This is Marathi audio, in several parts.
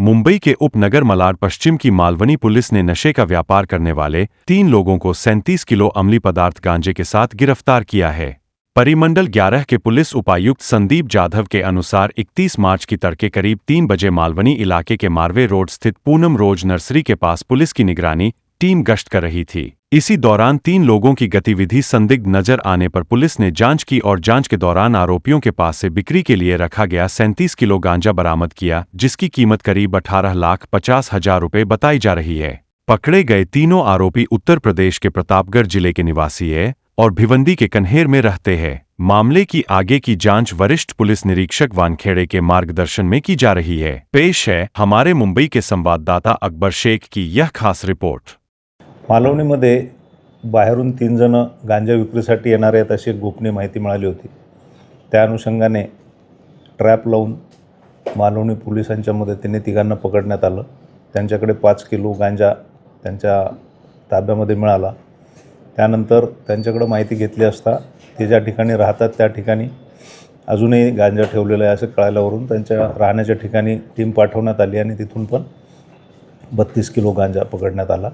मुंबई के उपनगर मलाड पश्चिम की मालवनी पुलिस ने नशे का व्यापार करने वाले 3 लोगों को 37 किलो अम्लीय पदार्थ गांजे के साथ गिरफ्तार किया है। परिमंडल 11 के पुलिस उपायुक्त संदीप जाधव के अनुसार 31 मार्च की तड़के करीब 3 बजे मालवनी इलाके के मारवे रोड स्थित पूनम रोज नर्सरी के पास पुलिस की निगरानी टीम गश्त कर रही थी। इसी दौरान 3 लोगों की गतिविधि संदिग्ध नजर आने पर पुलिस ने जांच की और जांच के दौरान आरोपियों के पास से बिक्री के लिए रखा गया 37 किलो गांजा बरामद किया, जिसकी कीमत करीब 18,50,000 रुपये बताई जा रही है। पकड़े गए तीनों आरोपी उत्तर प्रदेश के प्रतापगढ़ जिले के निवासी है और भिवंडी के कन्हेर में रहते हैं। मामले की आगे की जांच वरिष्ठ पुलिस निरीक्षक वानखेड़े के मार्गदर्शन में की जा रही है। पेश है हमारे मुंबई के संवाददाता अकबर शेख की यह खास रिपोर्ट। मालवणीमध्ये बाहेरून 3 जण गांजा विक्रीसाठी येणार आहेत अशी एक गोपनीय माहिती मिळाली होती। त्या अनुषंगाने ट्रॅप लावून मालवणी पोलिसांच्या मदतीने तिघांना पकडण्यात आलं। त्यांच्याकडे 5 किलो गांजा त्यांच्या ताब्यामध्ये मिळाला। त्यानंतर त्यांच्याकडे माहिती घेतली असता ते ज्या ठिकाणी राहतात त्या ठिकाणी अजूनही गांजा ठेवलेला आहे असं कळाल्यावरून त्यांच्या राहण्याच्या ठिकाणी टीम पाठवण्यात आली आणि तिथून पण 32 किलो गांजा पकडण्यात आला।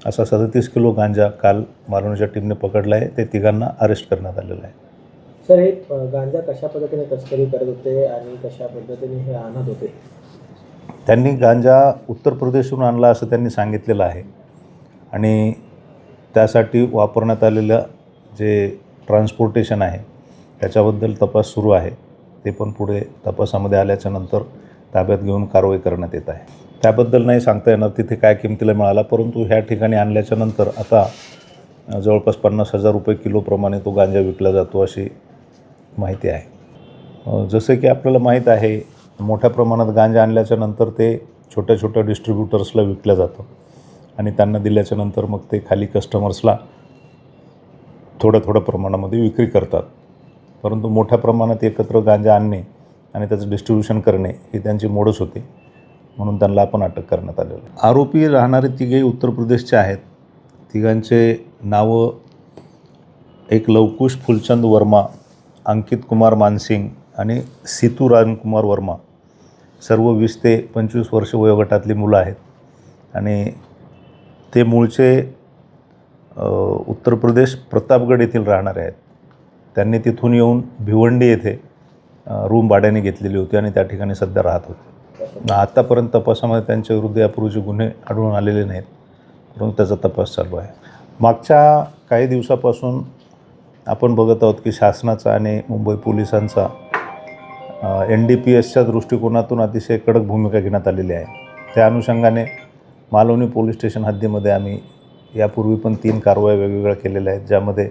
असा 37 किलो गांजा काल मालवणीच्या टीमने पकडला आहे। ते तिघांना अरेस्ट करण्यात आलेलं आहे। सर, हे गांजा कशा पद्धतीने तस्करी करत होते आणि कशा पद्धतीने हे आणत होते? त्यांनी गांजा उत्तर प्रदेशहून आणला असं त्यांनी सांगितलेलं आहे आणि त्यासाठी वापरण्यात आलेलं जे ट्रान्सपोर्टेशन आहे त्याच्याबद्दल तपास सुरू आहे। ते पण पुढे तपासामध्ये आल्याच्या नंतर ताब्यात घेऊन कारवाई करण्यात येत आहे। त्याबद्दल नाही सांगता येणार तिथे काय किमतीला मिळाला, परंतु ह्या ठिकाणी आणल्याच्या नंतर आता जवळपास 50,000 रुपये किलोप्रमाणे तो गांजा विकला जातो अशी माहिती आहे। जसे की आपल्याला माहीत आहे मोठ्या प्रमाणात गांजा आणल्याच्या नंतर ते छोट्या छोट्या डिस्ट्रीब्युटर्सला विकलं जातं आणि त्यांना दिल्याच्या नंतर मग ते खाली कस्टमर्सला थोड्या प्रमाणामध्ये विक्री करतात। परंतु मोठ्या प्रमाणात एकत्र गांजा आणणे आणि त्याचं डिस्ट्रीब्युशन करणे ही त्यांची मोडच होती, म्हणून त्यांना आपण अटक करण्यात आलेली आहे। आरोपी राहणारे तिघे उत्तर प्रदेशचे आहेत। तिघांचे नावं एक लवकुश फुलचंद वर्मा, अंकित कुमार मानसिंग आणि सीतू राजकुमार वर्मा, सर्व 20 ते 25 वर्ष वयोगटातली मुलं आहेत आणि ते मूळचे उत्तर प्रदेश प्रतापगड येथील राहणारे आहेत। त्यांनी तिथून येऊन भिवंडी येथे रूम भाड्याने घेतलेली होती आणि त्या ठिकाणी सध्या राहत होते। आतापर्यंत तपासामध्ये त्यांच्या विरुद्ध यापूर्वीचे गुन्हे आढळून आलेले नाहीत, परंतु त्याचा तपास चालू आहे। मागच्या काही दिवसापासून आपण बघत आहोत की शासनाचा आणि मुंबई पोलिसांचा NDPSच्या दृष्टिकोनातून अतिशय कडक भूमिका घेण्यात आलेली आहे। त्या अनुषंगाने मालवणी पोलीस स्टेशन हद्दीमध्ये आम्ही यापूर्वी पण 3 कारवाया वेगवेगळ्या केलेल्या आहेत, ज्यामध्ये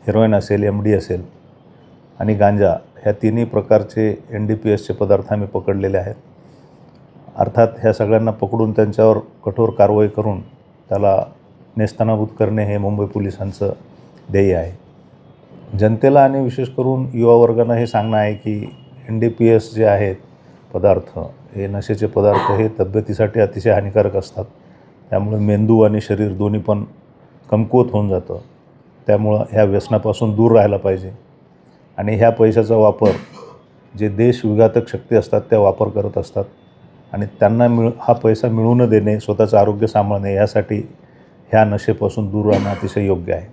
हेरोईन असेल, MD असेल आणि गांजा ह्या तिन्ही प्रकारचे NDPSचे पदार्थ आम्ही पकडलेले आहेत। अर्थात ह्या सगळ्यांना पकडून त्यांच्यावर कठोर कारवाई करून त्याला नेस्तनाबूत करणे हे मुंबई पोलिसांचं ध्येय आहे। जनतेला आणि विशेष करून युवा वर्गांना हे सांगणं आहे की NDPS जे आहेत पदार्थ, हे नशेचे पदार्थ हे तब्येतीसाठी अतिशय हानिकारक असतात। त्यामुळे मेंदू आणि शरीर दोन्ही पण कमकुवत होऊन जातं। त्यामुळं ह्या व्यसनापासून दूर राहायला पाहिजे आणि ह्या पैशाचा वापर जे देशविघातक शक्ती असतात त्या वापर करत असतात आणि त्यांना हा पैसा मिळू न देणे, स्वतःचं आरोग्य सांभाळणे यासाठी ह्या नशेपासून दूर राहणं अतिशय योग्य आहे।